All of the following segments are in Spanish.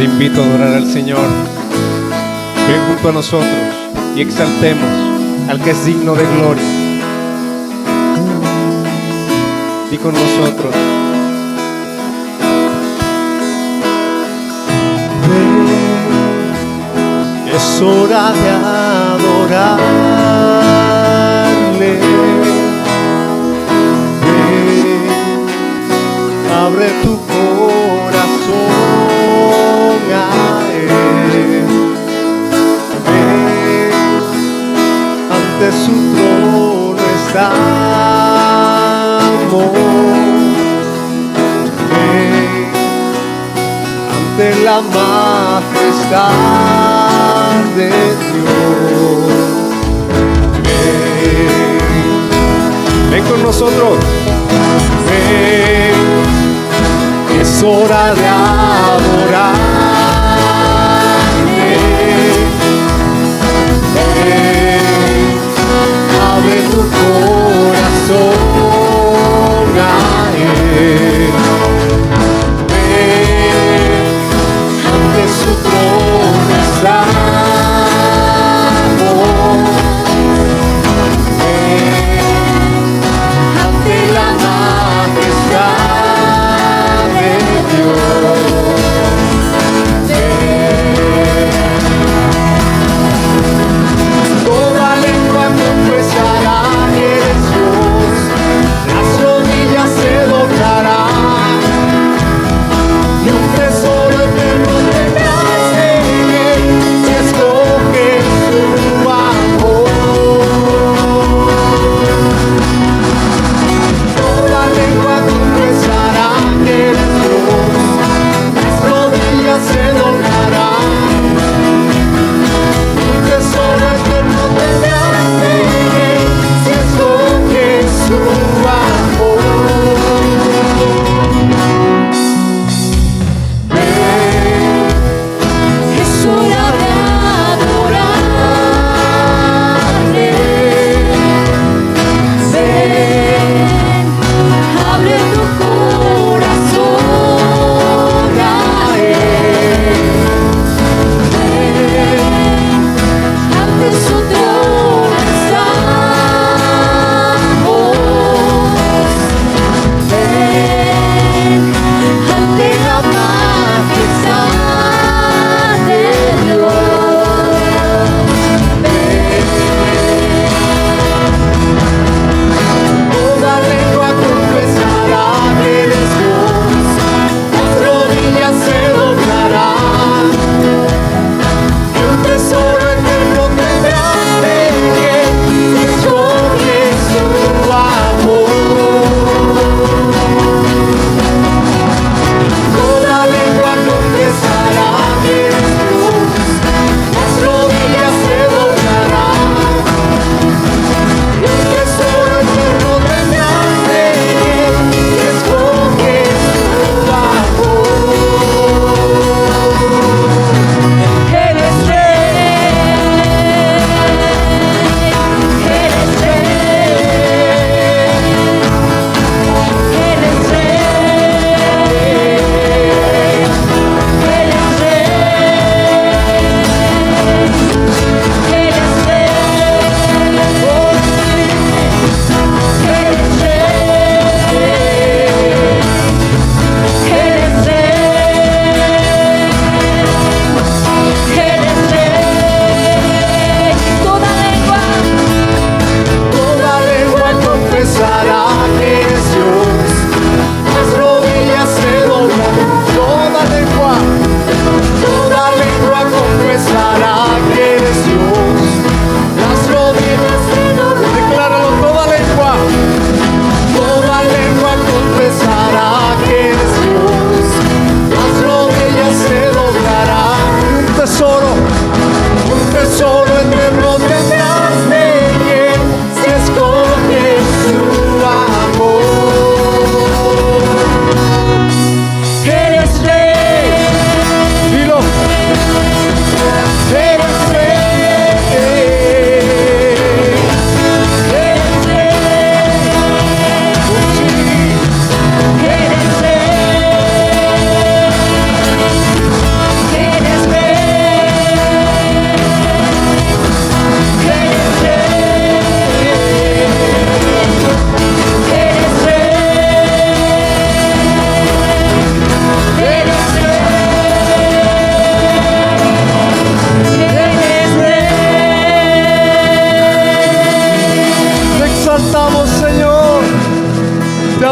Te invito a adorar al Señor. Ven junto a nosotros y exaltemos al que es digno de gloria. Y con nosotros. Es hora de adorarle. Ven, abre tu corazón a Él. Ven, ante su trono estamos. Ven, ante la majestad de Dios. Ven con nosotros. Ven, es hora de adorarle. Ven, abre tu corazón a Él. Ven, ante su trono estamos. Ante la majestad de Dios.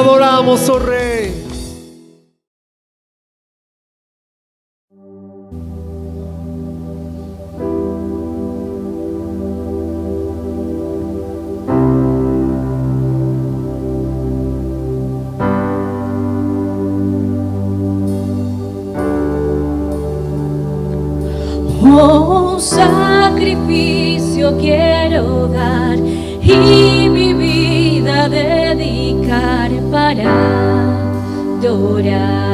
adoramos, oh Rey. Oh, un sacrificio quiero dar y mi vida dedicar para adorarte.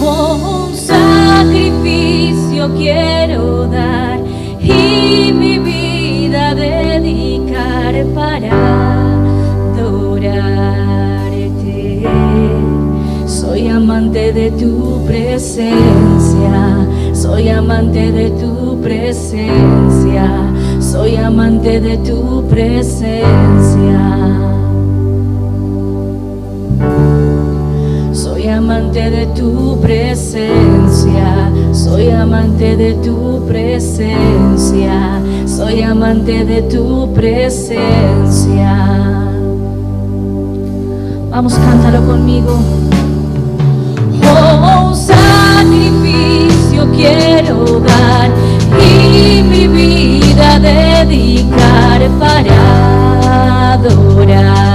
Oh, un sacrificio quiero dar y mi vida dedicar para adorarte. Soy amante de tu presencia, soy amante de tu presencia, soy amante de tu presencia. Soy amante de tu presencia, soy amante de tu presencia, soy amante de tu presencia. Vamos, cántalo conmigo. Oh, un sacrificio quiero dar y mi vida dedicar para adorarte.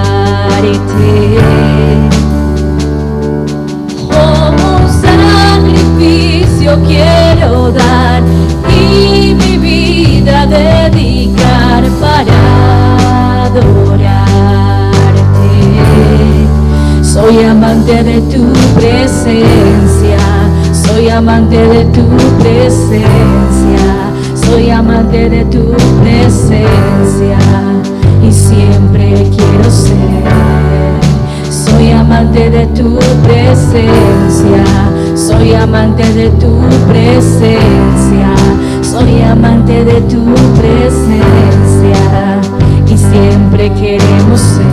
Oh, un sacrificio quiero dar y mi vida dedicar para adorarte. Soy amante de tu presencia, soy amante de tu presencia, soy amante de tu presencia y siempre quiero ser. Soy amante de tu presencia, soy amante de tu presencia, soy amante de tu presencia y siempre queremos ser.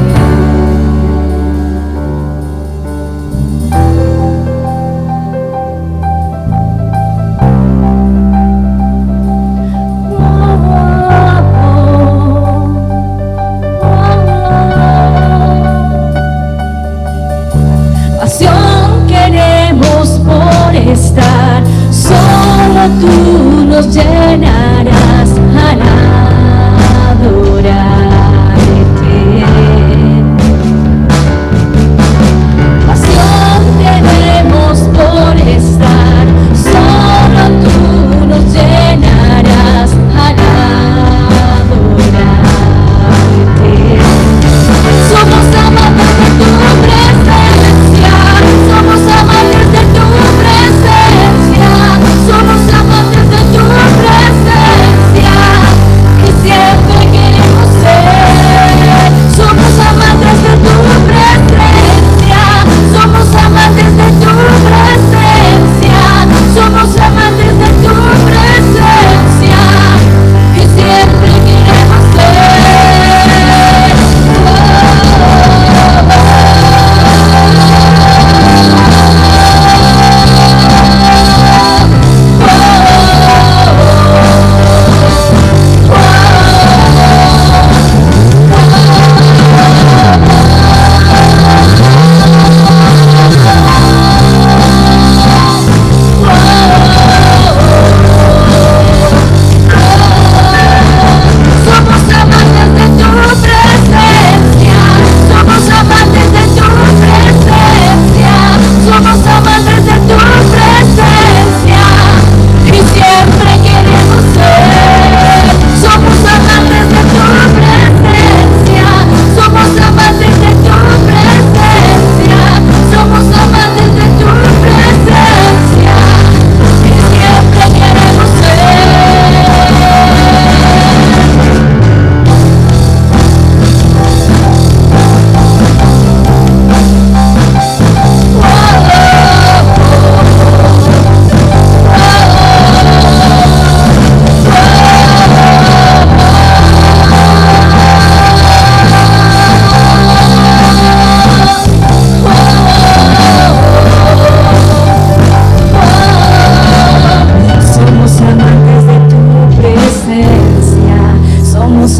Estar, solo tú nos llenarás al adorarte.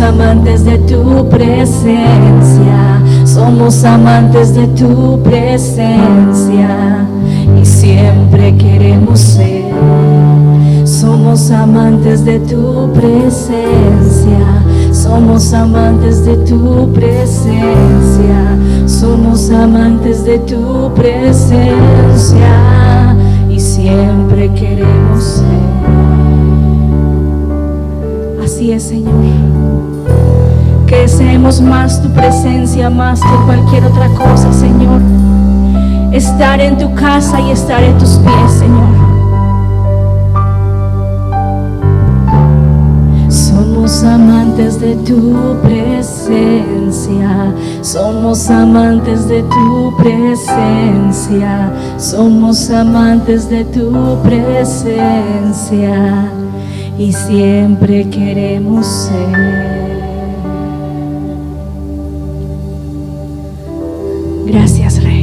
amantes de tu presencia, somos amantes de tu presencia y siempre queremos ser. Somos amantes de tu presencia, somos amantes de tu presencia, somos amantes de tu presencia y siempre queremos ser. Así es, Señor, que deseemos más tu presencia más que cualquier otra cosa, Señor. Estar en tu casa y estar en tus pies, Señor. Somos amantes de tu presencia, somos amantes de tu presencia, somos amantes de tu presencia y siempre queremos ser. Gracias, Rey.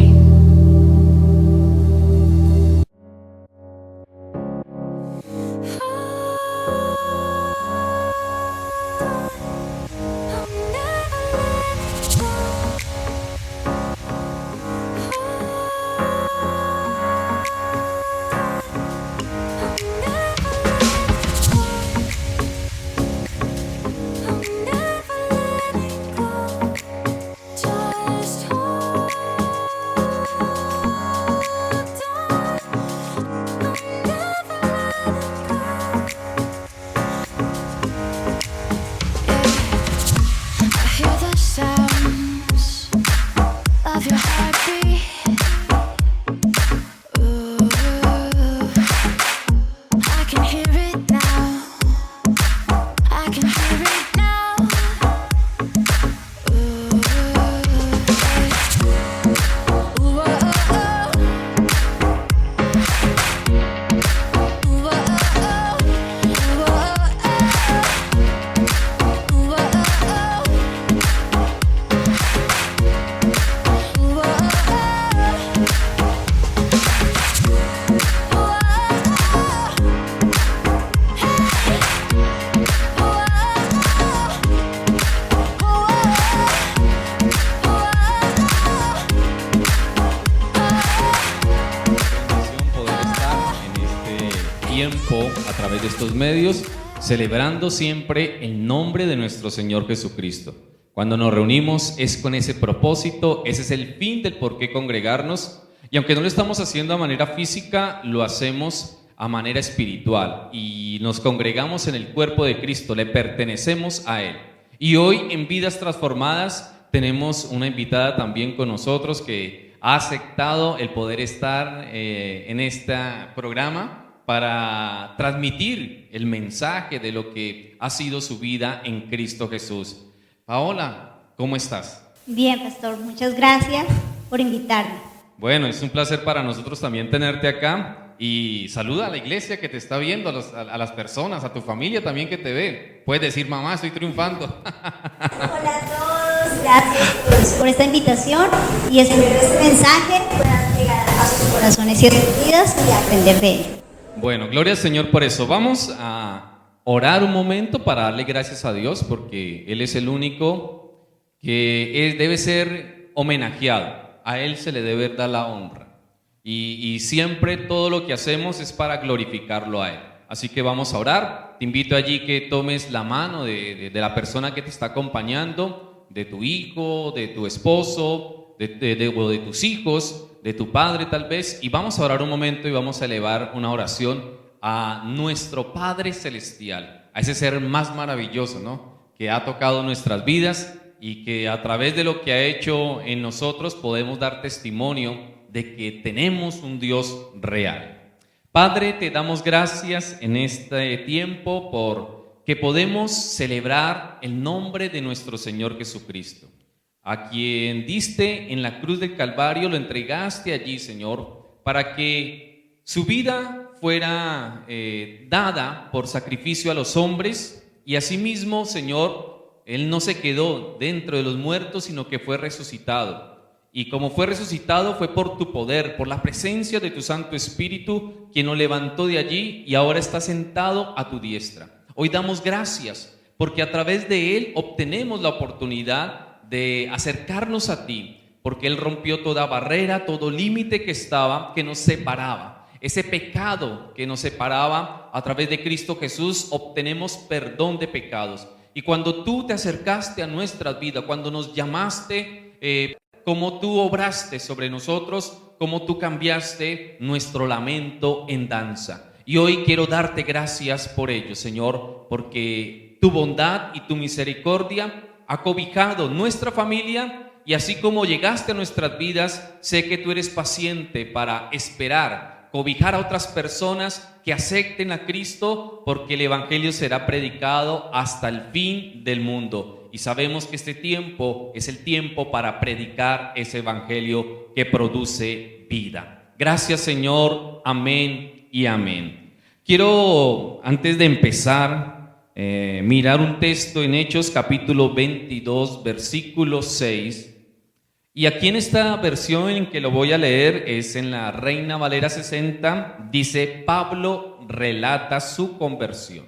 A través de estos medios, celebrando siempre el nombre de nuestro Señor Jesucristo. Cuando nos reunimos es con ese propósito, ese es el fin del por qué congregarnos, y aunque no lo estamos haciendo a manera física, lo hacemos a manera espiritual y nos congregamos en el cuerpo de Cristo, le pertenecemos a Él. Y hoy en Vidas Transformadas tenemos una invitada también con nosotros que ha aceptado el poder estar en este programa para transmitir el mensaje de lo que ha sido su vida en Cristo Jesús. Paola, ¿cómo estás? Bien, pastor, muchas gracias por invitarme. Bueno, es un placer para nosotros también tenerte acá y saluda a la iglesia que te está viendo, a las personas, a tu familia también que te ve. Puedes decir, mamá, estoy triunfando. Hola a todos, gracias por esta invitación y espero que este mensaje pueda llegar a sus corazones y a sus vidas y aprender de él. Bueno, gloria al Señor por eso. Vamos a orar un momento para darle gracias a Dios porque Él es el único que debe ser homenajeado. A Él se le debe dar la honra. Y siempre todo lo que hacemos es para glorificarlo a Él. Así que vamos a orar. Te invito allí que tomes la mano de la persona que te está acompañando, de tu hijo, de tu esposo, o de tus hijos, de tu padre tal vez, y vamos a orar un momento y vamos a elevar una oración a nuestro Padre Celestial, a ese ser más maravilloso, ¿no?, que ha tocado nuestras vidas y que a través de lo que ha hecho en nosotros podemos dar testimonio de que tenemos un Dios real. Padre, te damos gracias en este tiempo por que podemos celebrar el nombre de nuestro Señor Jesucristo, a quien diste en la cruz del Calvario, lo entregaste allí, Señor, para que su vida fuera dada por sacrificio a los hombres, y asimismo, Señor, Él no se quedó dentro de los muertos, sino que fue resucitado. Y como fue resucitado, fue por tu poder, por la presencia de tu Santo Espíritu, quien lo levantó de allí y ahora está sentado a tu diestra. Hoy damos gracias porque a través de Él obtenemos la oportunidad de acercarnos a ti, porque Él rompió toda barrera, todo límite que nos separaba. Ese pecado que nos separaba, a través de Cristo Jesús obtenemos perdón de pecados. Y cuando tú te acercaste a nuestras vidas, cuando nos llamaste, cómo tú obraste sobre nosotros, cómo tú cambiaste nuestro lamento en danza. Y hoy quiero darte gracias por ello, Señor, porque tu bondad y tu misericordia ha cobijado nuestra familia, y así como llegaste a nuestras vidas, sé que tú eres paciente para esperar, cobijar a otras personas que acepten a Cristo, porque el Evangelio será predicado hasta el fin del mundo. Y sabemos que este tiempo es el tiempo para predicar ese Evangelio que produce vida. Gracias, Señor. Amén y amén. Quiero, antes de empezar, mirar un texto en Hechos capítulo 22, versículo 6. Y aquí en esta versión en que lo voy a leer, es en la Reina Valera 60, dice: Pablo relata su conversión.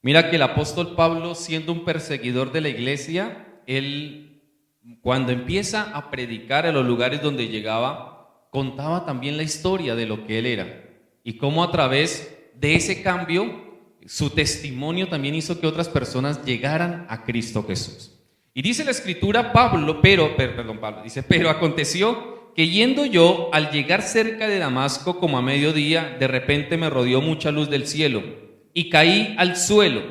Mira que el apóstol Pablo, siendo un perseguidor de la iglesia, él cuando empieza a predicar en los lugares donde llegaba, contaba también la historia de lo que él era, y cómo a través de ese cambio, su testimonio también hizo que otras personas llegaran a Cristo Jesús. Y dice la escritura, pero aconteció que yendo yo, al llegar cerca de Damasco, como a mediodía, de repente me rodeó mucha luz del cielo, y caí al suelo,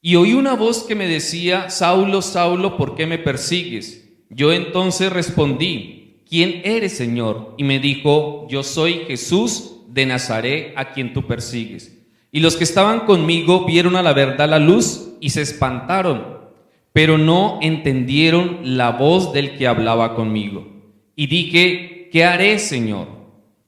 y oí una voz que me decía: Saulo, Saulo, ¿por qué me persigues? Yo entonces respondí: ¿quién eres, Señor? Y me dijo: yo soy Jesús de Nazaret, a quien tú persigues. Y los que estaban conmigo vieron a la verdad la luz y se espantaron, pero no entendieron la voz del que hablaba conmigo. Y dije: ¿qué haré, Señor?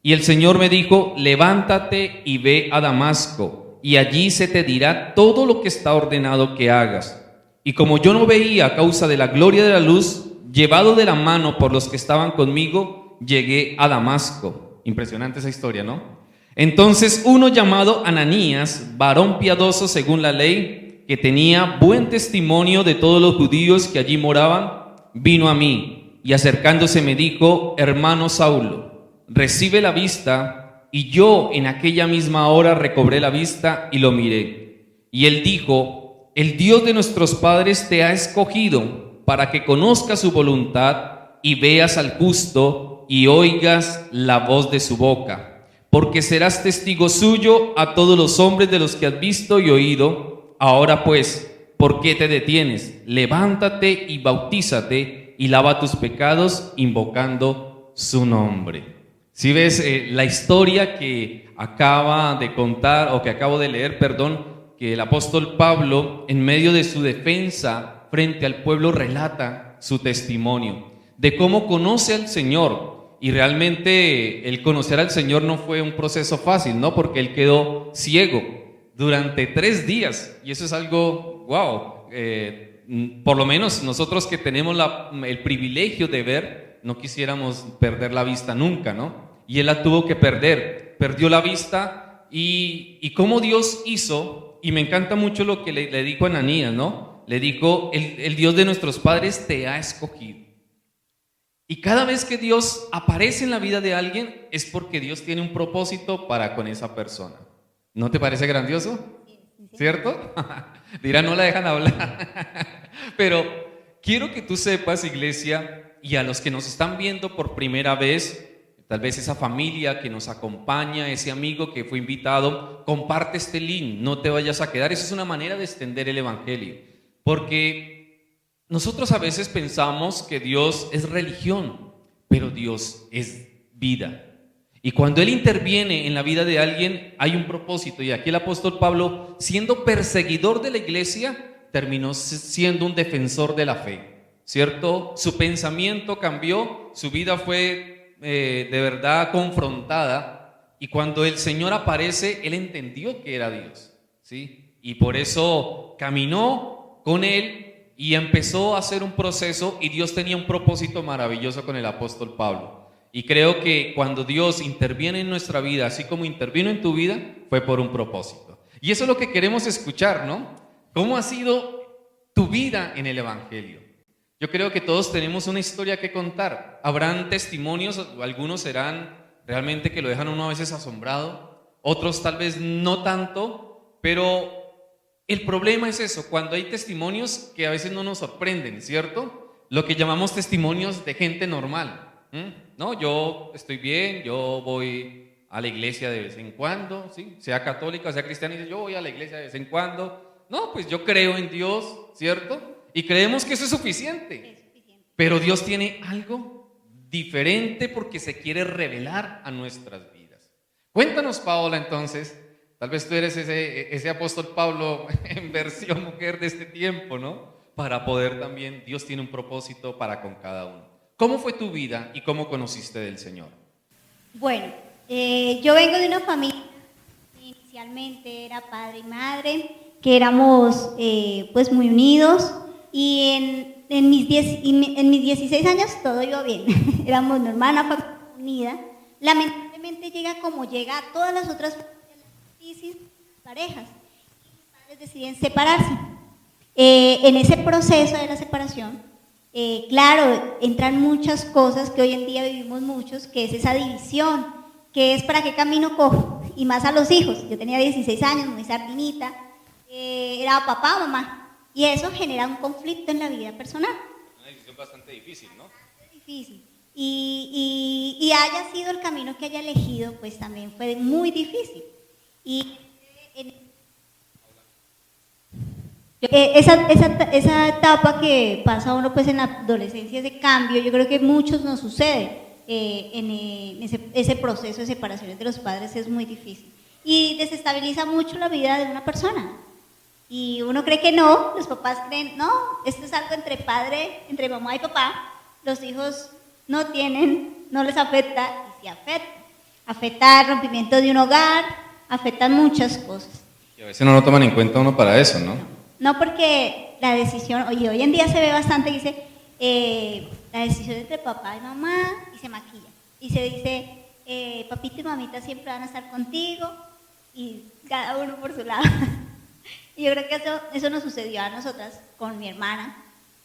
Y el Señor me dijo: levántate y ve a Damasco, y allí se te dirá todo lo que está ordenado que hagas. Y como yo no veía a causa de la gloria de la luz, llevado de la mano por los que estaban conmigo, llegué a Damasco. Impresionante esa historia, ¿no? Entonces uno llamado Ananías, varón piadoso según la ley, que tenía buen testimonio de todos los judíos que allí moraban, vino a mí y acercándose me dijo: hermano Saulo, recibe la vista. Y yo en aquella misma hora recobré la vista y lo miré. Y él dijo: el Dios de nuestros padres te ha escogido para que conozcas su voluntad y veas al justo y oigas la voz de su boca, porque serás testigo suyo a todos los hombres de los que has visto y oído. Ahora pues, ¿por qué te detienes? Levántate y bautízate y lava tus pecados invocando su nombre. Si ves la historia que acaba de contar, o que acabo de leer, que el apóstol Pablo, en medio de su defensa frente al pueblo, relata su testimonio de cómo conoce al Señor. Y realmente el conocer al Señor no fue un proceso fácil, ¿no? Porque él quedó ciego durante 3 días, y eso es algo, wow, por lo menos nosotros que tenemos el privilegio de ver, no quisiéramos perder la vista nunca, ¿no? Y él la tuvo que perdió la vista, y cómo Dios hizo, y me encanta mucho lo que le dijo a Ananías, ¿no? Le dijo: el Dios de nuestros padres te ha escogido. Y cada vez que Dios aparece en la vida de alguien, es porque Dios tiene un propósito para con esa persona. ¿No te parece grandioso? ¿Cierto? Dirá, no la dejan hablar. Pero quiero que tú sepas, iglesia, y a los que nos están viendo por primera vez, tal vez esa familia que nos acompaña, ese amigo que fue invitado, comparte este link, no te vayas a quedar. Eso es una manera de extender el Evangelio, porque nosotros a veces pensamos que Dios es religión, pero Dios es vida. Y cuando Él interviene en la vida de alguien, hay un propósito. Y aquí el apóstol Pablo, siendo perseguidor de la iglesia, terminó siendo un defensor de la fe, ¿cierto? Su pensamiento cambió, su vida fue de verdad confrontada, y cuando el Señor aparece, él entendió que era Dios, ¿sí? Y por eso caminó con Él y empezó a hacer un proceso, y Dios tenía un propósito maravilloso con el apóstol Pablo. Y creo que cuando Dios interviene en nuestra vida, así como intervino en tu vida, fue por un propósito. Y eso es lo que queremos escuchar, ¿no? ¿Cómo ha sido tu vida en el Evangelio? Yo creo que todos tenemos una historia que contar. Habrán testimonios, algunos serán realmente que lo dejan a uno a veces asombrado, otros tal vez no tanto, pero el problema es eso, cuando hay testimonios que a veces no nos sorprenden, ¿cierto? Lo que llamamos testimonios de gente normal. No, yo estoy bien, yo voy a la iglesia de vez en cuando, ¿sí? Sea católica, sea cristiana, y dice, yo voy a la iglesia de vez en cuando. No, pues yo creo en Dios, ¿cierto? Y creemos que eso es suficiente. Pero Dios tiene algo diferente porque se quiere revelar a nuestras vidas. Cuéntanos, Paola, entonces, tal vez tú eres ese apóstol Pablo en versión mujer de este tiempo, ¿no? Para poder también, Dios tiene un propósito para con cada uno. ¿Cómo fue tu vida y cómo conociste del Señor? Bueno, yo vengo de una familia, inicialmente era padre y madre, que éramos pues muy unidos, y en mis 16 años todo iba bien, éramos una hermana familia unida. Lamentablemente llega como llega a todas las otras crisis, parejas, y los padres deciden separarse. En ese proceso de la separación, claro, entran muchas cosas que hoy en día vivimos muchos, que es esa división, que es para qué camino cojo, y más a los hijos. Yo tenía 16 años, muy sardinita, era papá, mamá, y eso genera un conflicto en la vida personal. Una decisión bastante difícil, ¿no? Bastante difícil. Y haya sido el camino que haya elegido, pues también fue muy difícil. Y esa etapa que pasa uno pues en la adolescencia, ese cambio, yo creo que a muchos nos sucede en ese proceso de separación entre los padres, es muy difícil. Y desestabiliza mucho la vida de una persona. Y uno cree que no, los papás creen, no, esto es algo entre mamá y papá, los hijos no les afecta, y sí afecta. Afecta el rompimiento de un hogar, afectan muchas cosas. Y a veces no lo toman en cuenta uno para eso, ¿no? No, porque la decisión, oye, hoy en día se ve bastante, dice, la decisión entre papá y mamá, y se maquilla. Y se dice, papito y mamita siempre van a estar contigo, y cada uno por su lado. Y yo creo que eso nos sucedió a nosotras con mi hermana.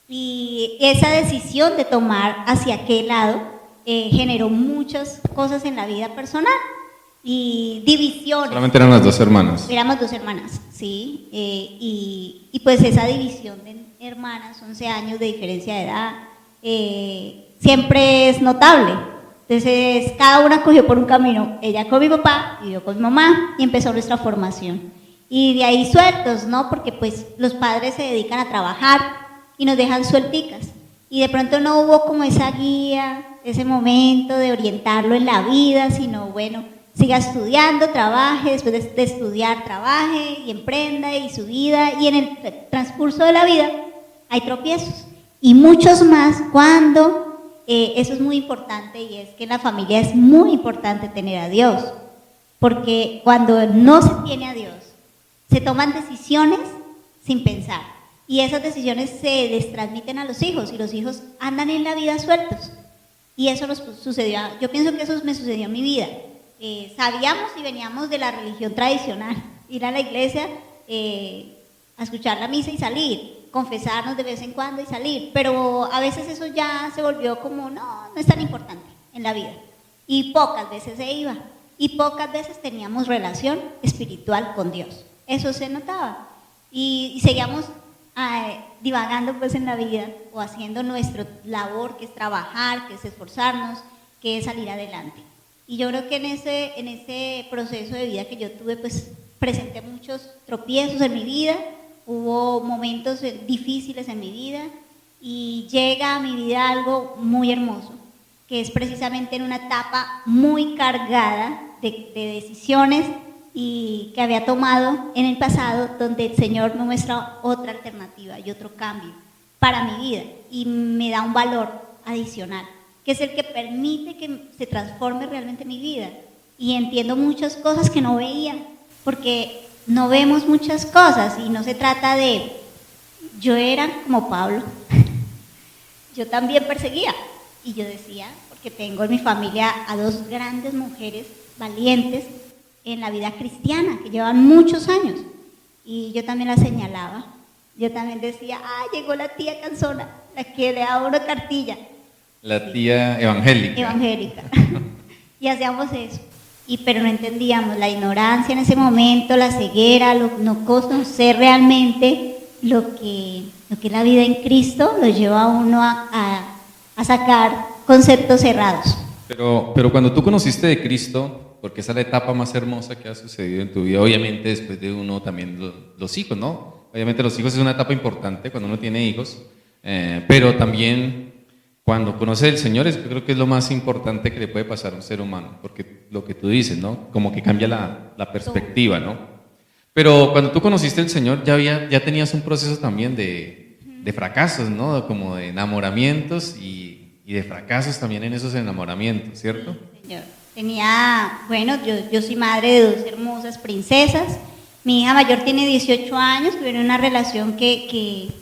Y esa decisión de tomar hacia qué lado generó muchas cosas en la vida personal y divisiones. Solamente eran las dos hermanas. Éramos dos hermanas, sí. Y pues esa división de hermanas, 11 años de diferencia de edad, siempre es notable. Entonces cada una cogió por un camino, ella con mi papá y yo con mi mamá, y empezó nuestra formación. Y de ahí sueltos, ¿no? Porque pues los padres se dedican a trabajar y nos dejan suelticas. Y de pronto no hubo como esa guía, ese momento de orientarlo en la vida, sino bueno, siga estudiando, trabaje, después de estudiar, trabaje y emprenda y su vida. Y en el transcurso de la vida hay tropiezos y muchos más cuando, eso es muy importante, y es que en la familia es muy importante tener a Dios. Porque cuando no se tiene a Dios, se toman decisiones sin pensar, y esas decisiones se les transmiten a los hijos, y los hijos andan en la vida sueltos. Y eso nos sucedió, yo pienso que eso me sucedió en mi vida. Sabíamos y veníamos de la religión tradicional, ir a la iglesia, a escuchar la misa y salir, confesarnos de vez en cuando y salir, pero a veces eso ya se volvió como, no es tan importante en la vida, y pocas veces se iba, y pocas veces teníamos relación espiritual con Dios. Eso se notaba, y seguíamos divagando pues en la vida, o haciendo nuestra labor, que es trabajar, que es esforzarnos, que es salir adelante. Y yo creo que en ese proceso de vida que yo tuve, pues presenté muchos tropiezos en mi vida, hubo momentos difíciles en mi vida, y llega a mi vida algo muy hermoso, que es precisamente en una etapa muy cargada de decisiones y que había tomado en el pasado, donde el Señor me muestra otra alternativa y otro cambio para mi vida, y me da un valor adicional, que es el que permite que se transforme realmente mi vida, y entiendo muchas cosas que no veía, porque no vemos muchas cosas, y no se trata de, yo era como Pablo, yo también perseguía, y yo decía, porque tengo en mi familia a dos grandes mujeres valientes en la vida cristiana, que llevan muchos años, y yo también la señalaba. Yo también decía, llegó la tía cansona, la que le da una cartilla. La tía evangélica. Evangélica. Y hacíamos eso. Pero no entendíamos la ignorancia en ese momento, la ceguera, no conocer realmente lo que es la vida en Cristo, lo lleva a uno a sacar conceptos cerrados. Pero cuando tú conociste de Cristo, porque esa es la etapa más hermosa que ha sucedido en tu vida, obviamente después de uno también los hijos, ¿no? Obviamente los hijos es una etapa importante cuando uno tiene hijos, pero también cuando conoce al Señor, yo creo que es lo más importante que le puede pasar a un ser humano, porque lo que tú dices, ¿no? Como que cambia la perspectiva, ¿no? Pero cuando tú conociste al Señor, ya tenías un proceso también de fracasos, ¿no? Como de enamoramientos y de fracasos también en esos enamoramientos, ¿cierto? Sí, señor. Yo soy madre de 2 hermosas princesas. Mi hija mayor tiene 18 años, tuvieron una relación que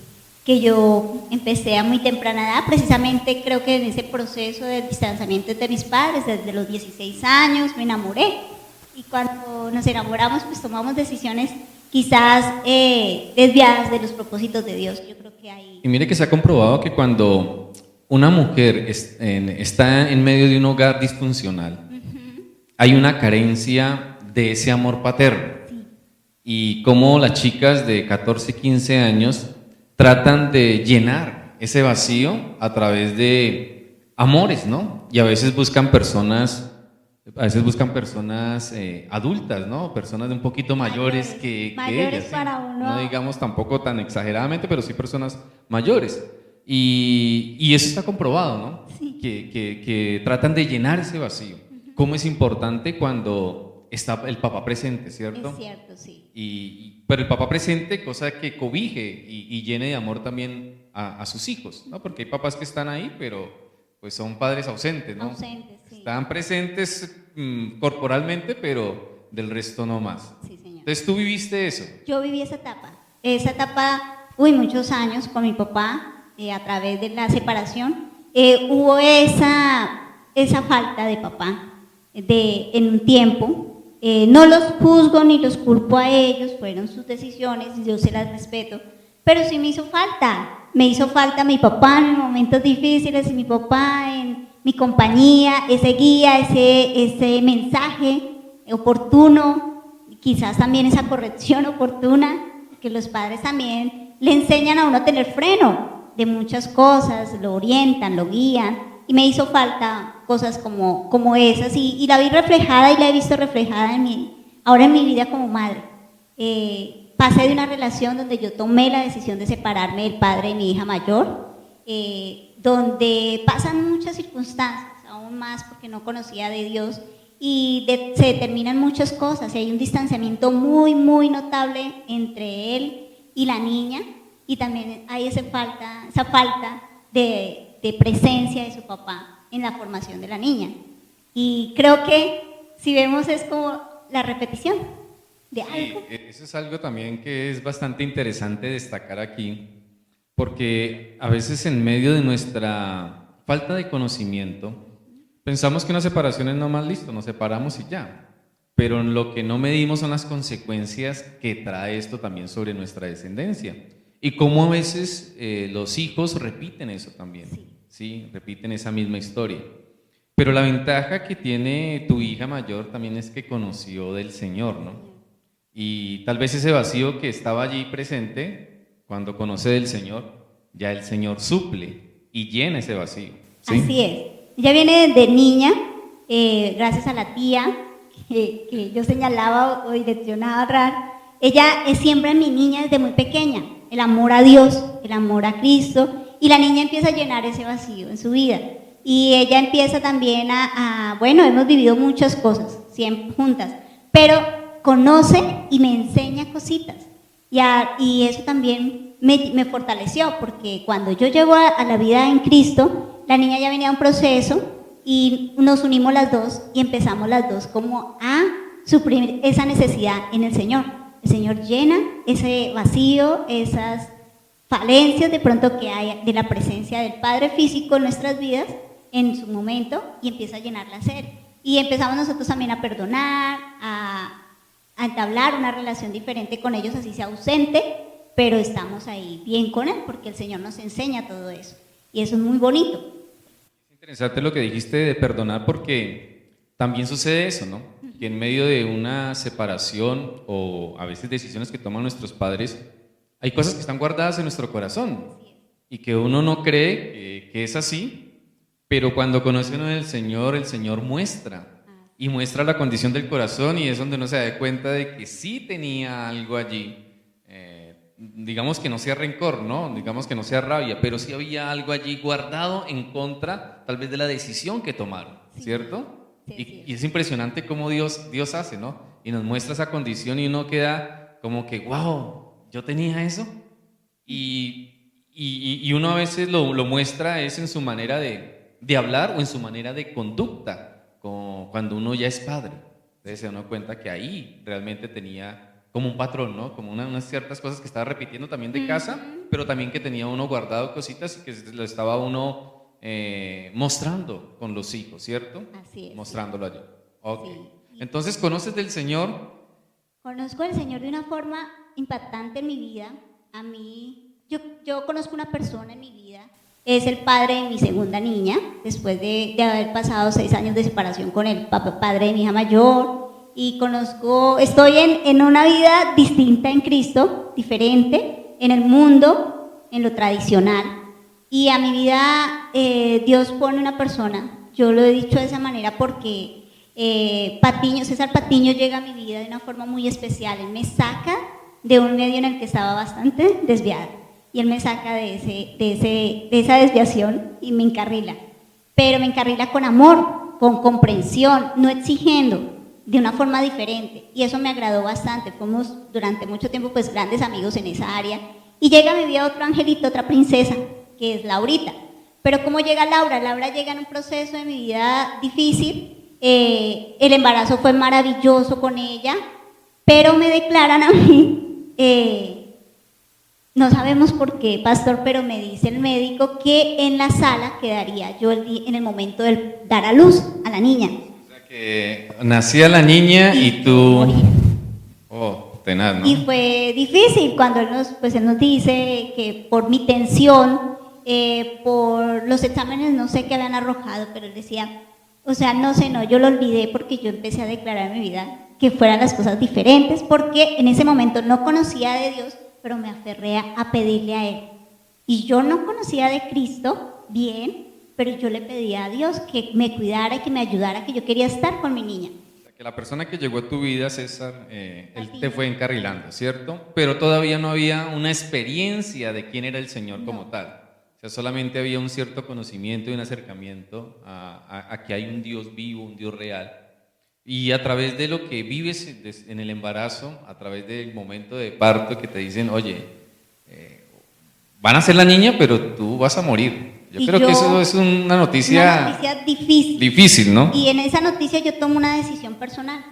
yo empecé a muy temprana edad, precisamente creo que en ese proceso del distanciamiento de mis padres, desde los 16 años me enamoré, y cuando nos enamoramos pues tomamos decisiones quizás desviadas de los propósitos de Dios. Yo creo que ahí... Y mire que se ha comprobado que cuando una mujer está en medio de un hogar disfuncional, hay una carencia de ese amor paterno, y como las chicas de 14, 15 años tratan de llenar ese vacío a través de amores, ¿no? Y a veces buscan personas adultas, ¿no? Personas de un poquito mayores que ellas, ¿sí? Para uno. No digamos tampoco tan exageradamente, pero sí personas mayores. Y eso está comprobado, ¿no? Sí. Que tratan de llenar ese vacío. Cómo es importante cuando está el papá presente, ¿cierto? Es cierto, sí. Pero el papá presente, cosa que cobije y llene de amor también a sus hijos, ¿no? Porque hay papás que están ahí, pero pues son padres ausentes, ¿no? Ausentes, sí. Están presentes corporalmente, pero del resto no más. Sí, señor. Entonces, ¿tú viviste eso? Yo viví esa etapa, muchos años con mi papá, a través de la separación. Hubo esa falta de papá en un tiempo. No los juzgo ni los culpo a ellos, fueron sus decisiones, yo se las respeto, pero sí me hizo falta mi papá en momentos difíciles, y mi papá en mi compañía, ese guía, ese mensaje oportuno, quizás también esa corrección oportuna, que los padres también le enseñan a uno a tener freno de muchas cosas, lo orientan, lo guían, y me hizo falta cosas como esas, y la vi reflejada y la he visto reflejada ahora en mi vida como madre. Pasé de una relación donde yo tomé la decisión de separarme del padre de mi hija mayor, donde pasan muchas circunstancias, aún más porque no conocía de Dios, y se determinan muchas cosas, y hay un distanciamiento muy, muy notable entre él y la niña, y también hay esa falta de presencia de su papá en la formación de la niña. Y creo que si vemos es como la repetición de algo. Sí, eso es algo también que es bastante interesante destacar aquí, porque a veces en medio de nuestra falta de conocimiento pensamos que una separación es nomás listo, nos separamos y ya, pero lo que no medimos son las consecuencias que trae esto también sobre nuestra descendencia, y cómo a veces los hijos repiten eso también, ¿sí? Repiten esa misma historia. Pero la ventaja que tiene tu hija mayor también es que conoció del Señor, ¿no? Y tal vez ese vacío que estaba allí presente, cuando conoce del Señor, ya el Señor suple y llena ese vacío, ¿sí? Así es. Ella viene desde niña, gracias a la tía que yo señalaba o direccionaba a RAR. Ella siembra en mi niña desde muy pequeña el amor a Dios, el amor a Cristo, y la niña empieza a llenar ese vacío en su vida. Y ella empieza también hemos vivido muchas cosas, siempre juntas, pero conoce y me enseña cositas. Y eso también me fortaleció, porque cuando yo llego a la vida en Cristo, la niña ya venía a un proceso y nos unimos las dos y empezamos las dos como a suprimir esa necesidad en el Señor. El Señor llena ese vacío, esas falencias de pronto que hay de la presencia del Padre físico en nuestras vidas en su momento, y empieza a llenarla a ser. Y empezamos nosotros también a perdonar, a a entablar una relación diferente con ellos, así sea ausente, pero estamos ahí bien con Él, porque el Señor nos enseña todo eso. Y eso es muy bonito. Es interesante lo que dijiste de perdonar, porque también sucede eso, ¿no? Que en medio de una separación o a veces decisiones que toman nuestros padres, hay cosas que están guardadas en nuestro corazón y que uno no cree que es así, pero cuando conoce uno del Señor, el Señor muestra y muestra la condición del corazón, y es donde uno se da cuenta de que sí tenía algo allí. Digamos que no sea rencor, ¿no? Digamos que no sea rabia, pero sí había algo allí guardado en contra, tal vez, de la decisión que tomaron, ¿cierto? Sí, Y es impresionante cómo Dios hace, ¿no? Y nos muestra esa condición y uno queda como que, wow, yo tenía eso. Y uno a veces lo muestra es en su manera de hablar o en su manera de conducta, cuando uno ya es padre. Entonces se da uno cuenta que ahí realmente tenía como un patrón, ¿no? Como unas ciertas cosas que estaba repitiendo también de casa, pero también que tenía uno guardado cositas y que lo estaba uno mostrando con los hijos, ¿cierro? Así es. Mostrándolo allí. Ok. Sí. Entonces, ¿conoces del Señor? Conozco al Señor de una forma impactante en mi vida. A mí, yo conozco una persona en mi vida, es el padre de mi segunda niña, después de haber pasado 6 años de separación con el padre de mi hija mayor. Y estoy en una vida distinta en Cristo, diferente, en el mundo, en lo tradicional. Y a mi vida Dios pone una persona, yo lo he dicho de esa manera porque César Patiño llega a mi vida de una forma muy especial. Él me saca de un medio en el que estaba bastante desviada. Y él me saca de esa desviación y me encarrila. Pero me encarrila con amor, con comprensión, no exigiendo, de una forma diferente, y eso me agradó bastante. Fuimos durante mucho tiempo pues grandes amigos en esa área, y llega a mi vida otro angelito, otra princesa, que es Laurita. Pero ¿cómo llega Laura? Laura llega en un proceso de mi vida difícil, el embarazo fue maravilloso con ella, pero me declaran a mí, no sabemos por qué, pastor, pero me dice el médico que en la sala quedaría yo en el momento de dar a luz a la niña. Que nacía la niña y tú... moría. Oh, tenaz, ¿no? Y fue difícil cuando él nos dice que por mi tensión, por los exámenes no sé qué habían arrojado, pero él decía, o sea, no sé, no, yo lo olvidé porque yo empecé a declarar en mi vida que fueran las cosas diferentes, porque en ese momento no conocía de Dios, pero me aferré a pedirle a Él. Y yo no conocía de Cristo bien, pero yo le pedía a Dios que me cuidara, que me ayudara, que yo quería estar con mi niña. Que la persona que llegó a tu vida, César, él te fue encarrilando, ¿cierto? Pero todavía no había una experiencia de quién era el Señor como tal. O sea, solamente había un cierto conocimiento y un acercamiento a que hay un Dios vivo, un Dios real. Y a través de lo que vives en el embarazo, a través del momento de parto que te dicen, oye, van a ser la niña, pero tú vas a morir. Yo creo que eso es una noticia difícil. Difícil, ¿no? Y en esa noticia yo tomo una decisión personal,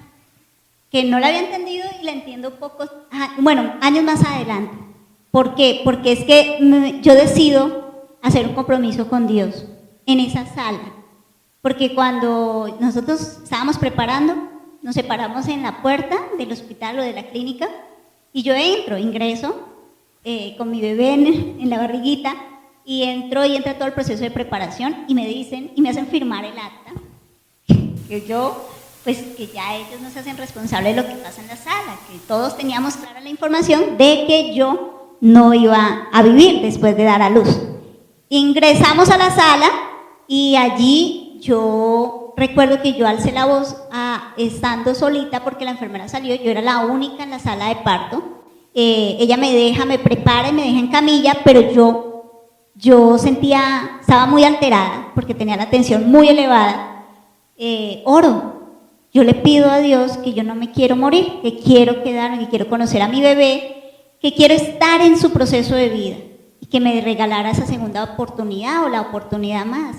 que no la había entendido y la entiendo años más adelante. ¿Por qué? Porque es que yo decido hacer un compromiso con Dios en esa sala. Porque cuando nosotros estábamos preparando, nos separamos en la puerta del hospital o de la clínica, y yo ingreso con mi bebé en la barriguita, y entra todo el proceso de preparación, y me hacen firmar el acta, que ya ellos no se hacen responsables de lo que pasa en la sala, que todos teníamos clara la información de que yo no iba a vivir después de dar a luz. Ingresamos a la sala, y allí yo recuerdo que yo alcé la voz estando solita, porque la enfermera salió, yo era la única en la sala de parto. Ella me prepara y me deja en camilla, pero yo estaba muy alterada porque tenía la tensión muy elevada. Oro, yo le pido a Dios que yo no me quiero morir, que quiero quedarme, que quiero conocer a mi bebé, que quiero estar en su proceso de vida, y que me regalara esa segunda oportunidad o la oportunidad más.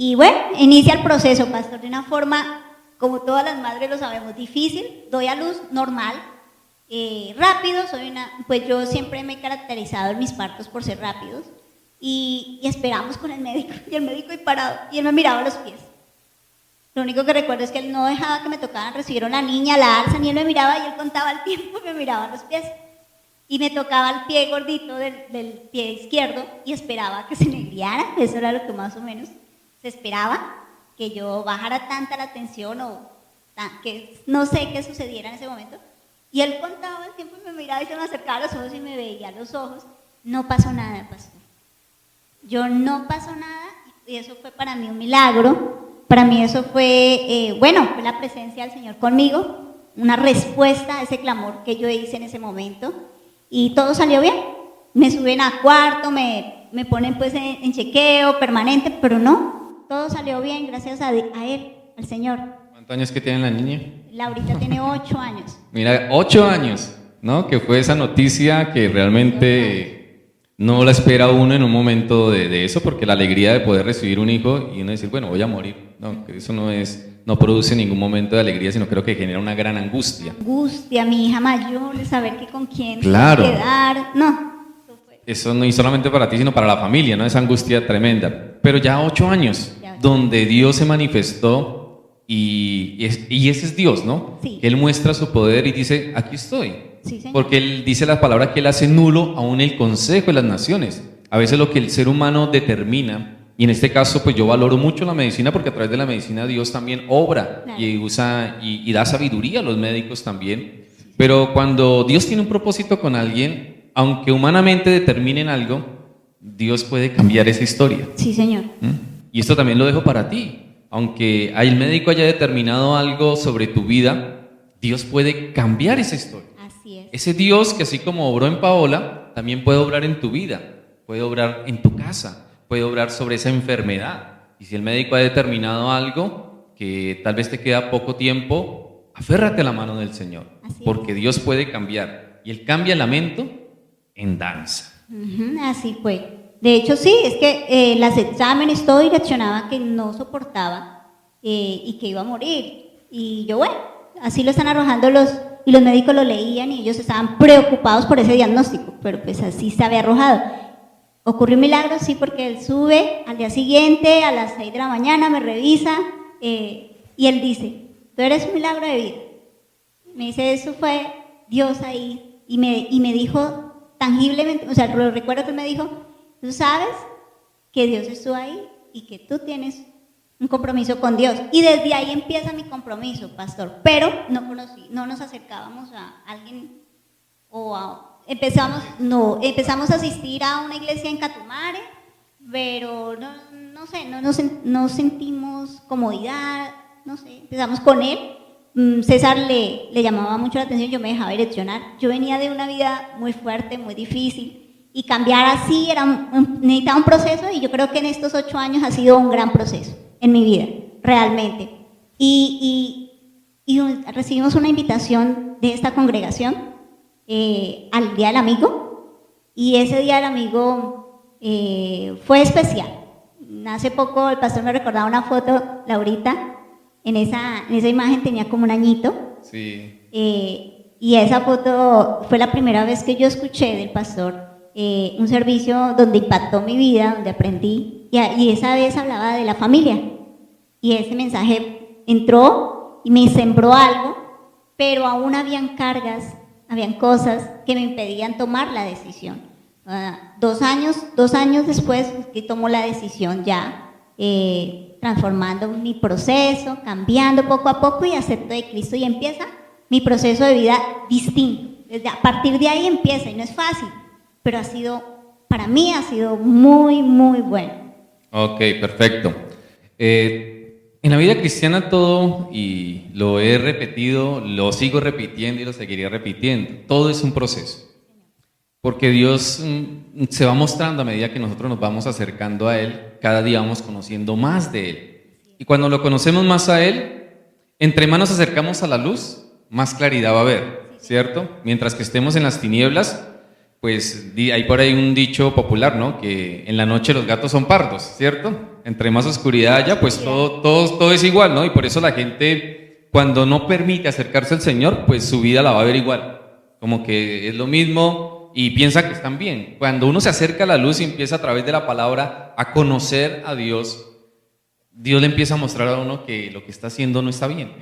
Y bueno, inicia el proceso, pastor, de una forma, como todas las madres lo sabemos, difícil. Doy a luz normal, rápido, pues yo siempre me he caracterizado en mis partos por ser rápidos, y esperamos con el médico, y el médico ahí parado, y él me miraba los Lo único que recuerdo es que él no dejaba que me tocaran, recibieron la niña, la alza, ni él me miraba y él contaba el tiempo, me miraba los pies. Y me tocaba el pie gordito del pie izquierdo y esperaba que se me guiara, eso era lo que más o menos se esperaba, que yo bajara tanta la tensión o que no sé qué sucediera en ese momento. Y él contaba el tiempo y me miraba y se me acercaba a los ojos y me veía a los ojos. No pasó nada, pastor. Yo no pasó nada y eso fue para mí un milagro. Para mí eso fue, fue la presencia del Señor conmigo, una respuesta a ese clamor que yo hice en ese momento. Y todo salió bien. Me suben a cuarto, me ponen pues en chequeo permanente, pero no, todo salió bien gracias a él, al Señor. ¿Cuántos años que tiene la niña? Laurita tiene 8 años. Mira, 8 años, ¿no? Que fue esa noticia que realmente no la espera uno en un momento de eso, porque la alegría de poder recibir un hijo y uno decir, bueno, voy a morir, no, que eso no produce ningún momento de alegría, sino creo que genera una gran angustia. Angustia, mi hija mayor, de saber que con quién Claro. quedar, no. Eso no y solamente para ti, sino para la familia, ¿no? Esa angustia tremenda. Pero ya 8 años, donde Dios se manifestó y ese es Dios, ¿no? Sí. Él muestra su poder y dice, aquí estoy. Sí, señor. Porque Él dice la palabra que Él hace nulo aún el consejo de las naciones. A veces lo que el ser humano determina, y en este caso pues yo valoro mucho la medicina porque a través de la medicina Dios también obra, Claro. y usa y da sabiduría a los médicos también. Pero cuando Dios tiene un propósito con alguien, aunque humanamente determinen algo, Dios puede cambiar esa historia. Sí, señor. ¿Mm? Y esto también lo dejo para ti. Aunque el médico haya determinado algo sobre tu vida, Dios puede cambiar esa historia. Así es. Ese Dios que así como obró en Paola, también puede obrar en tu vida, puede obrar en tu casa, puede obrar sobre esa enfermedad. Y si el médico ha determinado algo que tal vez te queda poco tiempo, aférrate a la mano del Señor, Así es. porque Dios puede cambiar. Y Él cambia el lamento en danza. Ujú, así fue. De hecho, sí, es que las exámenes, todo direccionaba que no soportaba y que iba a morir. Y yo, bueno, así lo están arrojando y los médicos lo leían y ellos estaban preocupados por ese diagnóstico, pero pues así se había arrojado. Ocurrió un milagro, sí, porque él sube al día siguiente, a las 6 de la mañana, me revisa y él dice, tú eres un milagro de vida. Me dice, eso fue Dios ahí y me dijo tangiblemente, o sea, lo recuerdo que él me dijo, tú sabes que Dios estuvo ahí y que tú tienes un compromiso con Dios. Y desde ahí empieza mi compromiso, pastor. Pero no nos acercábamos a alguien empezamos a asistir a una iglesia en Catumare, pero no sentimos comodidad, no sé, empezamos con él. César le llamaba mucho la atención, yo me dejaba direccionar. Yo venía de una vida muy fuerte, muy difícil, y cambiar así necesitaba un proceso, y yo creo que en estos 8 años ha sido un gran proceso en mi vida, realmente. Y recibimos una invitación de esta congregación al Día del Amigo, y ese Día del Amigo fue especial. Hace poco el pastor me recordaba una foto, Laurita, en esa imagen tenía como un añito. Sí. Y esa foto fue la primera vez que yo escuché del pastor un servicio donde impactó mi vida, donde aprendí, y esa vez hablaba de la familia, y ese mensaje entró y me sembró algo, pero aún habían cargas, habían cosas que me impedían tomar la decisión. 2 años después que tomo la decisión ya, transformando mi proceso, cambiando poco a poco y acepto de Cristo, y empieza mi proceso de vida distinto. A partir de ahí empieza, y no es fácil, pero para mí ha sido muy, muy bueno. Ok, perfecto. En la vida cristiana todo, y lo he repetido, lo sigo repitiendo y lo seguiría repitiendo, todo es un proceso. Porque Dios se va mostrando a medida que nosotros nos vamos acercando a Él, cada día vamos conociendo más de Él. Y cuando lo conocemos más a Él, entre más nos acercamos a la luz, más claridad va a haber, ¿cierto? Mientras que estemos en las tinieblas, pues hay por ahí un dicho popular, ¿no? Que en la noche los gatos son pardos, ¿cierto? Entre más oscuridad haya, pues todo es igual, ¿no? Y por eso la gente, cuando no permite acercarse al Señor, pues su vida la va a ver igual. Como que es lo mismo y piensa que están bien. Cuando uno se acerca a la luz y empieza a través de la palabra a conocer a Dios, Dios le empieza a mostrar a uno que lo que está haciendo no está bien.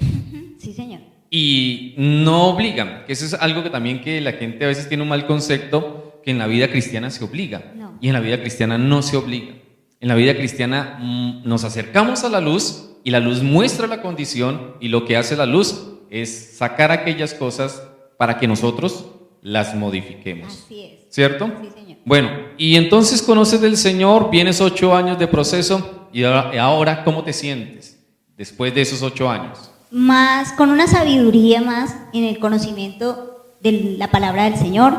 Sí, Señor. Y no obligan, que eso es algo que también que la gente a veces tiene un mal concepto, que en la vida cristiana se obliga. No. Y en la vida cristiana no se obliga. En la vida cristiana nos acercamos a la luz y la luz muestra la condición, y lo que hace la luz es sacar aquellas cosas para que nosotros las modifiquemos. Así es. ¿Cierto? Sí, Señor. Bueno, y entonces conoces del Señor, vienes 8 años de proceso, y ahora ¿cómo te sientes después de esos 8 años? Más, con una sabiduría más en el conocimiento de la palabra del Señor,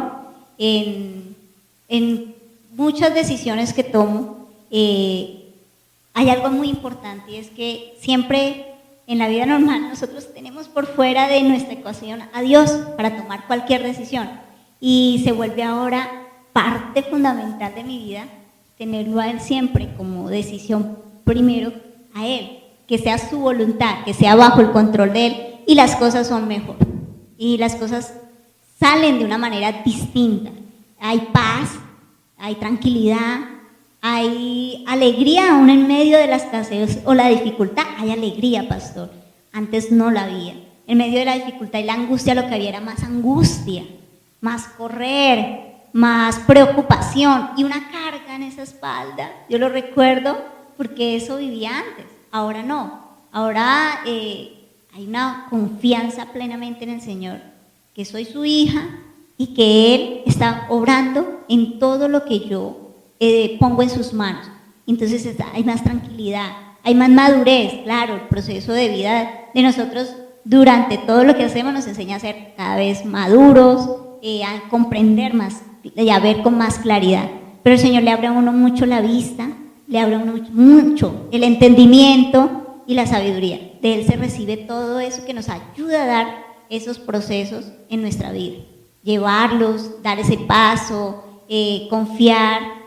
en muchas decisiones que tomo, hay algo muy importante, y es que siempre en la vida normal nosotros tenemos por fuera de nuestra ecuación a Dios para tomar cualquier decisión, y se vuelve ahora parte fundamental de mi vida tenerlo a Él siempre como decisión primero, a Él, que sea su voluntad, que sea bajo el control de Él, y las cosas son mejor, y las cosas salen de una manera distinta. Hay paz, hay tranquilidad, hay alegría aún en medio de la escasez o la dificultad. Hay alegría, pastor, antes no la había. En medio de la dificultad y la angustia, lo que había era más angustia, más correr, más preocupación y una carga en esa espalda. Yo lo recuerdo porque eso vivía antes. Ahora no, ahora hay una confianza plenamente en el Señor, que soy su hija y que Él está obrando en todo lo que yo pongo en sus manos. Entonces hay más tranquilidad, hay más madurez. Claro, el proceso de vida de nosotros durante todo lo que hacemos nos enseña a ser cada vez maduros, a comprender más y a ver con más claridad. Pero el Señor le abre a uno mucho la vista, le abre a uno mucho el entendimiento y la sabiduría. De Él se recibe todo eso que nos ayuda a dar esos procesos en nuestra vida. Llevarlos, dar ese paso, confiar.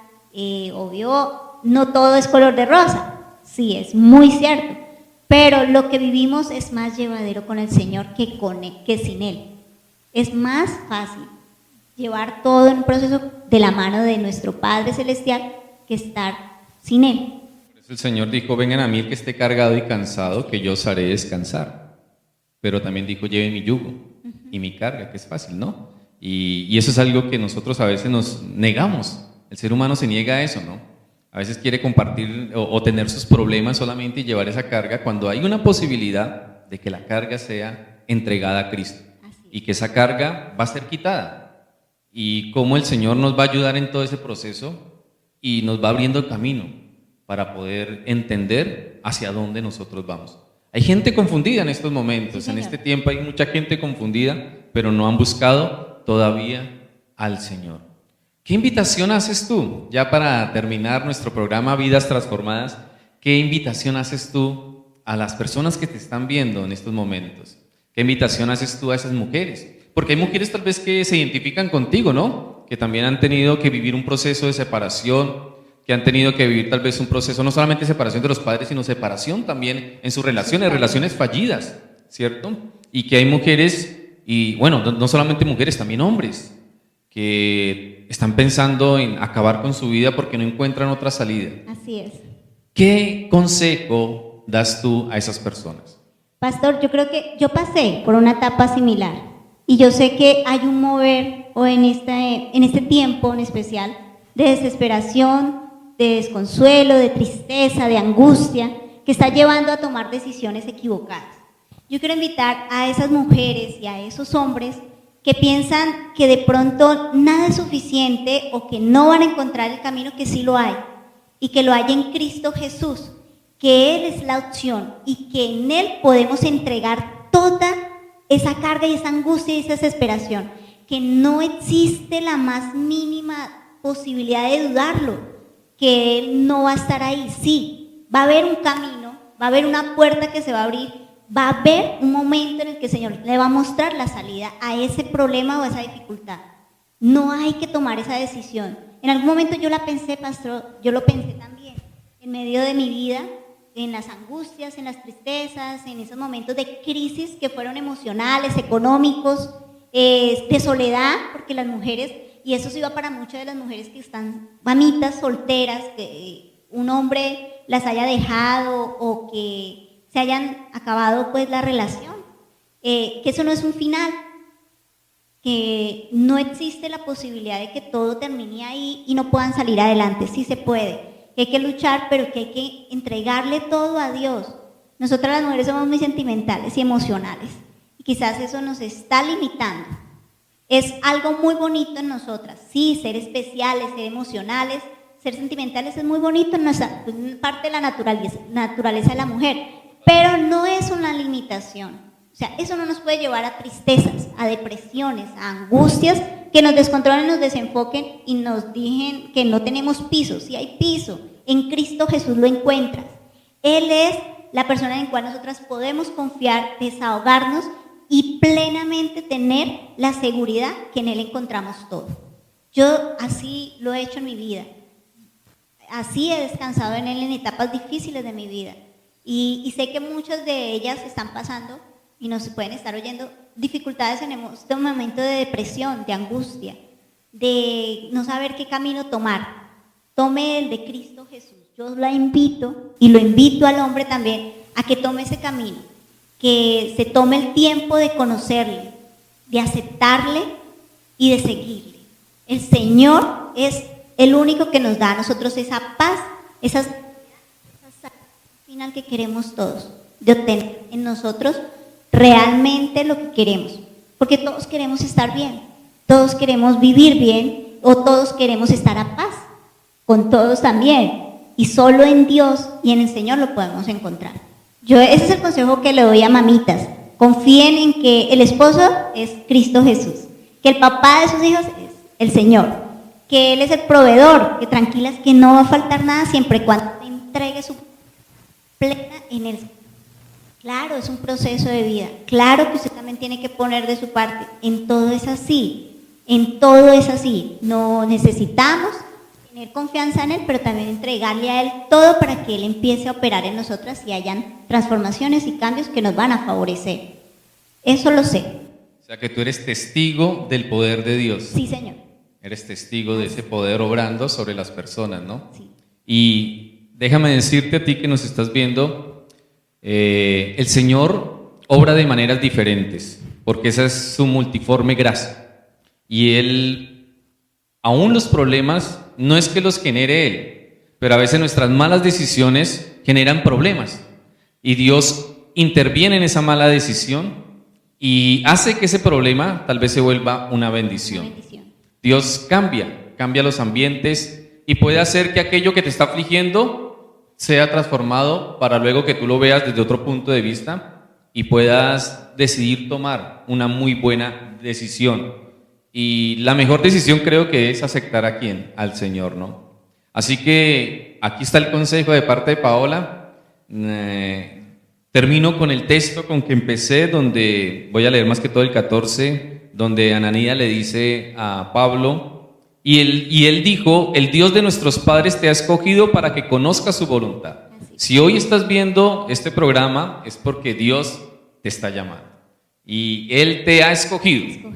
Obvio, no todo es color de rosa, sí, es muy cierto, pero lo que vivimos es más llevadero con el Señor que sin Él. Es más fácil llevar todo en un proceso de la mano de nuestro Padre Celestial que estar sin Él. Por eso el Señor dijo: vengan a mí el que esté cargado y cansado, que yo os haré descansar. Pero también dijo: lleven mi yugo y mi carga, que es fácil, ¿no? Y eso es algo que nosotros a veces nos negamos. El ser humano se niega a eso, ¿no? A veces quiere compartir o tener sus problemas solamente y llevar esa carga, cuando hay una posibilidad de que la carga sea entregada a Cristo y que esa carga va a ser quitada. Y cómo el Señor nos va a ayudar en todo ese proceso y nos va abriendo el camino para poder entender hacia dónde nosotros vamos. Hay gente confundida en estos momentos, Sí, en Señor. este tiempo hay mucha gente confundida, pero no han buscado todavía al Señor. ¿Qué invitación haces tú? Ya para terminar nuestro programa Vidas Transformadas, ¿qué invitación haces tú a las personas que te están viendo en estos momentos? ¿Qué invitación haces tú a esas mujeres? Porque hay mujeres tal vez que se identifican contigo, ¿no? Que también han tenido que vivir un proceso de separación, que han tenido que vivir tal vez un proceso no solamente de separación de los padres, sino separación también en sus relaciones, relaciones fallidas, ¿cierto? Y que hay mujeres, y bueno, no solamente mujeres, también hombres, que están pensando en acabar con su vida porque no encuentran otra salida. Así es. ¿Qué consejo das tú a esas personas? Pastor, yo creo que yo pasé por una etapa similar y yo sé que hay un mover o en este tiempo en especial de desesperación, de desconsuelo, de tristeza, de angustia, que está llevando a tomar decisiones equivocadas. Yo quiero invitar a esas mujeres y a esos hombres que piensan que de pronto nada es suficiente o que no van a encontrar el camino, que sí lo hay, y que lo hay en Cristo Jesús, que Él es la opción y que en Él podemos entregar toda esa carga y esa angustia y esa desesperación, que no existe la más mínima posibilidad de dudarlo, que Él no va a estar ahí. Sí, va a haber un camino, va a haber una puerta que se va a abrir, va a haber un momento en el que el Señor le va a mostrar la salida a ese problema o a esa dificultad. No hay que tomar esa decisión. En algún momento yo la pensé, pastor, yo lo pensé también, en medio de mi vida, en las angustias, en las tristezas, en esos momentos de crisis que fueron emocionales, económicos, de soledad, porque las mujeres, y eso sí va para muchas de las mujeres que están mamitas, solteras, que un hombre las haya dejado o que se hayan acabado pues la relación. Que eso no es un final, que no existe la posibilidad de que todo termine ahí y no puedan salir adelante. Sí se puede, que hay que luchar, pero que hay que entregarle todo a Dios. Nosotras las mujeres somos muy sentimentales y emocionales y quizás eso nos está limitando. Es algo muy bonito en nosotras, sí, ser especiales, ser emocionales, ser sentimentales es muy bonito, en nuestra parte de la naturaleza de la mujer, pero no es una limitación. O sea, eso no nos puede llevar a tristezas, a depresiones, a angustias que nos descontrolen, nos desenfoquen y nos digan que no tenemos piso. Si hay piso, en Cristo Jesús lo encuentras. Él es la persona en la cual nosotras podemos confiar, desahogarnos y plenamente tener la seguridad que en Él encontramos todo. Yo así lo he hecho en mi vida. Así he descansado en Él en etapas difíciles de mi vida. Y sé que muchas de ellas están pasando y nos pueden estar oyendo dificultades en este momento de depresión, de angustia, de no saber qué camino tomar. Tome el de Cristo Jesús. Yo la invito y lo invito al hombre también a que tome ese camino, que se tome el tiempo de conocerle, de aceptarle y de seguirle. El Señor es el único que nos da a nosotros esa paz, esa final que queremos todos, de obtener en nosotros realmente lo que queremos, porque todos queremos estar bien, todos queremos vivir bien o todos queremos estar a paz con todos también, y solo en Dios y en el Señor lo podemos encontrar. Ese es el consejo que le doy a mamitas: confíen en que el esposo es Cristo Jesús, que el papá de sus hijos es el Señor, que Él es el proveedor, que tranquilas que no va a faltar nada siempre y cuando te entregue su plena en Él. Claro, es un proceso de vida. Claro que usted también tiene que poner de su parte. En todo es así. En todo es así. No necesitamos tener confianza en Él, pero también entregarle a Él todo para que Él empiece a operar en nosotras y hayan transformaciones y cambios que nos van a favorecer. Eso lo sé. O sea que tú eres testigo del poder de Dios. Sí, Señor. Eres testigo de ese poder obrando sobre las personas, ¿no? Sí. Y déjame decirte a ti que nos estás viendo, el Señor obra de maneras diferentes, porque esa es su multiforme gracia. Y Él, aún los problemas, no es que los genere Él, pero a veces nuestras malas decisiones generan problemas. Y Dios interviene en esa mala decisión y hace que ese problema tal vez se vuelva una bendición. Una bendición. Dios cambia los ambientes y puede hacer que aquello que te está afligiendo sea transformado para luego que tú lo veas desde otro punto de vista y puedas decidir tomar una muy buena decisión. Y la mejor decisión creo que es aceptar a quién, al Señor, ¿no? Así que aquí está el consejo de parte de Paola. Termino con el texto con que empecé, donde voy a leer más que todo el 14, donde Ananías le dice a Pablo, y él dijo: el Dios de nuestros padres te ha escogido para que conozcas su voluntad. Si hoy estás viendo este programa es porque Dios te está llamando y Él te ha escogido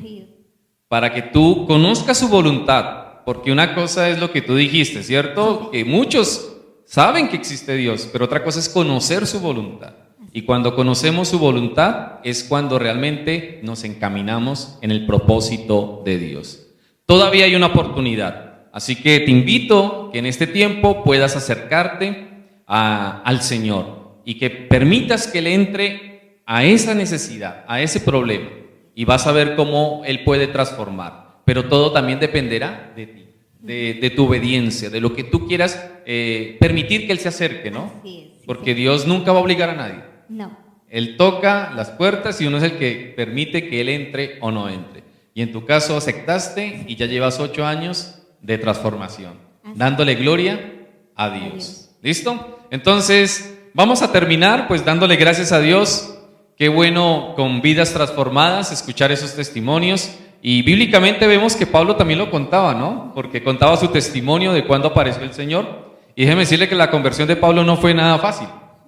para que tú conozcas su voluntad, porque una cosa es lo que tú dijiste, ¿cierto? Que muchos saben que existe Dios, pero otra cosa es conocer su voluntad. Y cuando conocemos su voluntad es cuando realmente nos encaminamos en el propósito de Dios. Todavía hay una oportunidad, así que te invito que en este tiempo puedas acercarte al Señor y que permitas que Él entre a esa necesidad, a ese problema, y vas a ver cómo Él puede transformar. Pero todo también dependerá de ti, de tu obediencia, de lo que tú quieras permitir que Él se acerque, ¿no? Así es, sí, porque Dios nunca va a obligar a nadie. No. Él toca las puertas y uno es el que permite que Él entre o no entre. Y en tu caso aceptaste y ya llevas 8 años de transformación, dándole gloria a Dios. ¿Listo? Entonces, vamos a terminar pues dándole gracias a Dios. Qué bueno con vidas transformadas escuchar esos testimonios. Y bíblicamente vemos que Pablo también lo contaba, ¿no? Porque contaba su testimonio de cuándo apareció el Señor. Y déjeme decirle que la conversión de Pablo no fue nada fácil,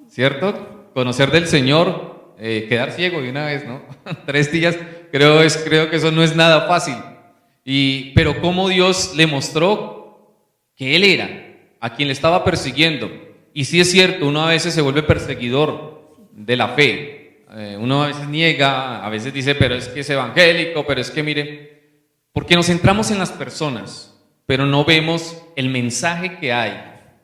¿cierto? Conocer del Señor, quedar ciego de una vez, ¿no? 3 días. Creo que eso no es nada fácil. Pero cómo Dios le mostró que Él era a quien le estaba persiguiendo Y sí es cierto, uno a veces se vuelve perseguidor de la fe. Uno a veces niega, a veces dice, pero es que es evangélico, pero es que mire, porque nos centramos en las personas, pero no vemos el mensaje que hay,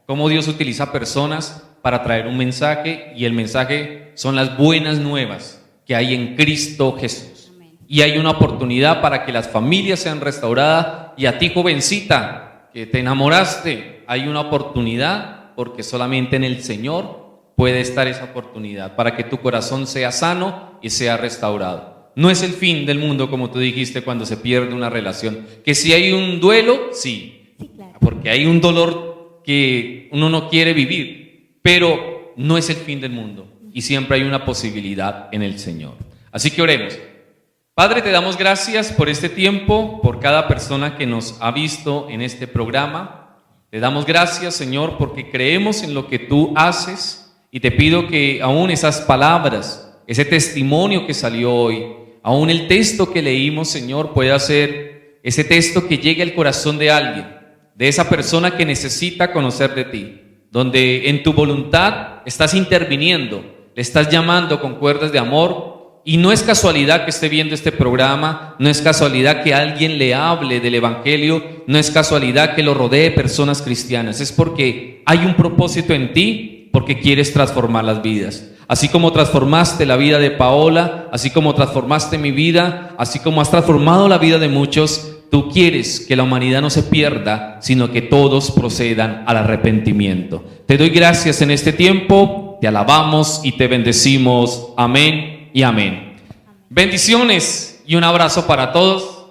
cómo Dios utiliza personas para traer un mensaje, y el mensaje son las buenas nuevas que hay en Cristo Jesús. Y hay una oportunidad para que las familias sean restauradas, y a ti, jovencita, que te enamoraste, hay una oportunidad, porque solamente en el Señor puede estar esa oportunidad, para que tu corazón sea sano y sea restaurado. No es el fin del mundo, como tú dijiste, cuando se pierde una relación. Que si hay un duelo, sí, Sí, claro. porque hay un dolor que uno no quiere vivir, pero no es el fin del mundo, y siempre hay una posibilidad en el Señor. Así que oremos. Padre, te damos gracias por este tiempo, por cada persona que nos ha visto en este programa. Te damos gracias, Señor, porque creemos en lo que tú haces, y te pido que aún esas palabras, ese testimonio que salió hoy, aún el texto que leímos, Señor, pueda ser ese texto que llegue al corazón de alguien, de esa persona que necesita conocer de ti, donde en tu voluntad estás interviniendo, le estás llamando con cuerdas de amor. Y no es casualidad que esté viendo este programa, no es casualidad que alguien le hable del evangelio, no es casualidad que lo rodee personas cristianas, es porque hay un propósito en ti, porque quieres transformar las vidas. Así como transformaste la vida de Paola, así como transformaste mi vida, así como has transformado la vida de muchos, tú quieres que la humanidad no se pierda, sino que todos procedan al arrepentimiento. Te doy gracias en este tiempo, te alabamos y te bendecimos. Amén y amén. Bendiciones y un abrazo para todos.